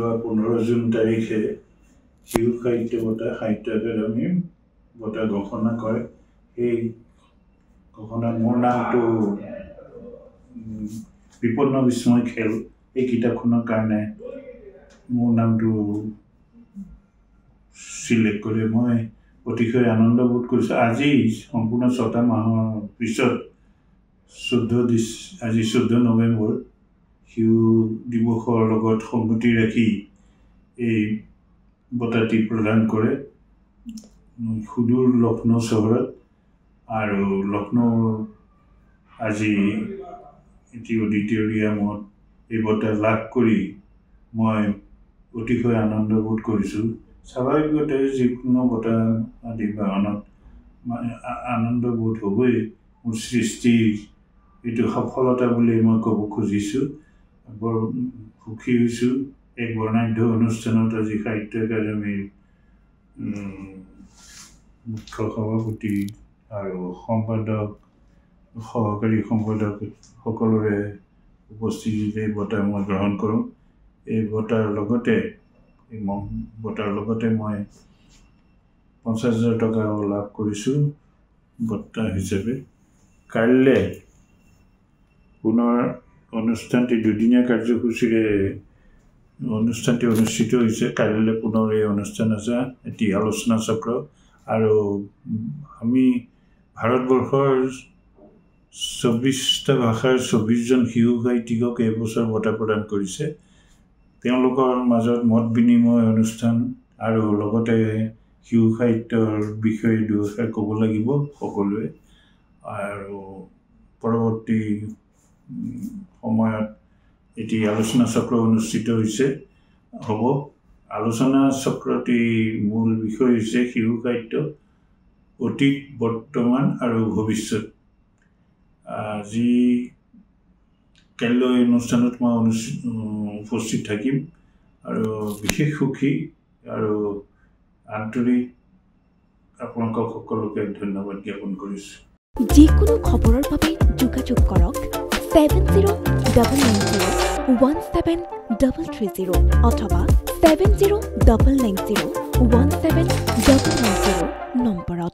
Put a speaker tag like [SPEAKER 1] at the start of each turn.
[SPEAKER 1] যোৱা 15 জুন তাৰিখে শিশু সাহিত্য বঁটা সাহিত্য একাডেমী বঁটা ঘোষণা কৰে। সেই ঘোষণাত মোৰ নামটো বিপন্ন বিস্ময় খেল এই কিতাপখনৰ কাৰণে মোৰ নামটো চিলেক্ট কৰি মই অতিশয় আনন্দ বোধ কৰিছোঁ। আজি সম্পূৰ্ণ 6টা মাহৰ পিছত আজি 14 নৱেম্বৰ শিশু দিৱসৰ লগত সংগতি ৰাখি এই বঁটাটি প্ৰদান কৰে সুদূৰ লক্ষ্ণৌ চহৰত। আৰু লক্ষ্ণৌৰ আজি এটি অডিটৰিয়ামত এই বঁটা লাভ কৰি মই অতিশয় আনন্দ বোধ কৰিছোঁ। স্বাভাৱিকতে যিকোনো বঁটা আদি বাহনত আনন্দ বোধ হ'বই। মোৰ সৃষ্টিৰ এইটো সফলতা বুলি মই ক'ব খুজিছোঁ। বৰ সুখী হৈছোঁ। এক বৰ্ণাঢ্য অনুষ্ঠানত আজি সাহিত্য একাডেমীৰ মুখ্য সভাপতি আৰু সম্পাদক সহকাৰী সম্পাদক সকলোৰে উপস্থিতিতে বঁটা মই গ্ৰহণ কৰোঁ। এই বঁটাৰ লগতে মই 50,000 টকাও লাভ কৰিছোঁ বঁটা হিচাপে। কাইলৈ পুনৰ অনুষ্ঠানটি দুদিনীয়া কাৰ্যসূচীৰে অনুষ্ঠানটি অনুষ্ঠিত হৈছে। কাইলৈ পুনৰ এই অনুষ্ঠান আছে, এটি আলোচনা চক্ৰ। আৰু আমি ভাৰতবৰ্ষৰ 24টা ভাষাৰ 24জন শিশু সাহিত্যিকক এইবছৰ বঁটা প্ৰদান কৰিছে। তেওঁলোকৰ মাজত মত বিনিময় অনুষ্ঠান আৰু লগতে শিশু সাহিত্যৰ বিষয়ে দুআষাৰ ক'ব লাগিব সকলোৱে। আৰু পৰৱৰ্তী সময়ত এটি আলোচনা চক্ৰ অনুষ্ঠিত হ'ব। আলোচনা চক্ৰটিৰ মূল বিষয় হৈছে শিশু সাহিত্য, অতীত, বৰ্তমান আৰু ভৱিষ্যত। আজি কাইলৈ অনুষ্ঠানত মই উপস্থিত থাকিম আৰু বিশেষ সুখী আৰু আন্তৰিক আপোনালোকক সকলোকে ধন্যবাদ জ্ঞাপন কৰিছোঁ।
[SPEAKER 2] যিকোনো খবৰৰ বাবে যোগাযোগ কৰক 7099017330 অথবা 7099017990 নম্বৰত।